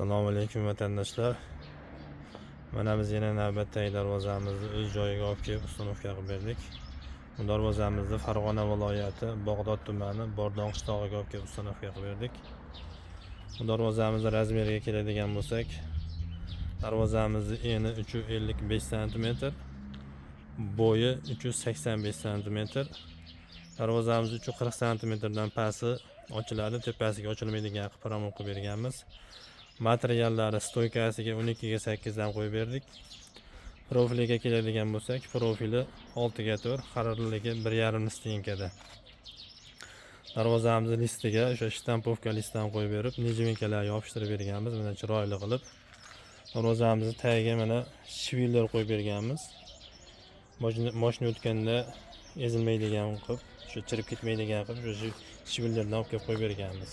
Assalomu alaykum vatandoshlar. Mana biz yana navbatdagi darvozamizni o'z joyiga olib kelib ustunovka qilib berdik. Bu darvozamizni Farg'ona viloyati Bog'dod tumani Bordon qishlog'iga olib kelib ustunovka qilib berdik. Bu darvozamizni razmeriga keladigan bo'lsak, darvozamizni eni 355 cm, bo'yi 385 cm. Darvozamiz 340 cm dan pasti ochiladi, tepasiga ochilmaydigan qilib paramon qilib berganmiz. Materiallari stoykasiga 12 ga 8 dan qo'yib berdik. Profiliga keladigan bo'lsak, profili 6 ga 4, qariligi 1,5 stenkada. Darvozamiz listiga o'sha shtampovka listdan qo'yib berib, nejminkalar yopishtirib berganmiz. Mana chiroyli qilib. Darvozamizni tagiga mana shvillar qo'yib berganmiz. Mashina o'tganda ezilmaydigan qilib, shu chirib ketmaydigan qilib, shu shvillardan olib kelib qo'yib berganmiz.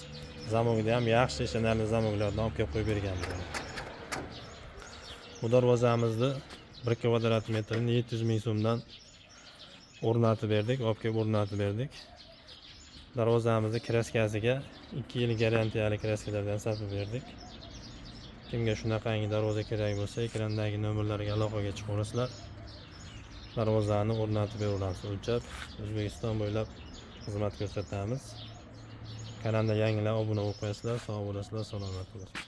Zamogida ham yaxshi ishlanarli zamoglardan olib kelib qo'yib berganmiz. Bu darvozamizni 1 kvadrat metrini 700 ming so'mdan o'rnatib berdik, olib kelib o'rnatib berdik. Darvozamizni kraskasiga 2 yil garantiyali kraskalardan sotib berdik. Kimga shunaqangi darvoza kerak bo'lsa, ekrandagi nomerlarga aloqaga chiqaverasizlar. Darvozani o'rnatib beramiz. O'lchab O'zbekiston bo'ylab xizmat ko'rsatamiz. Kanalda yangilar obuna bo'lib qo'yasizlar, sog' bo'lasizlar, salomat bo'lasizlar.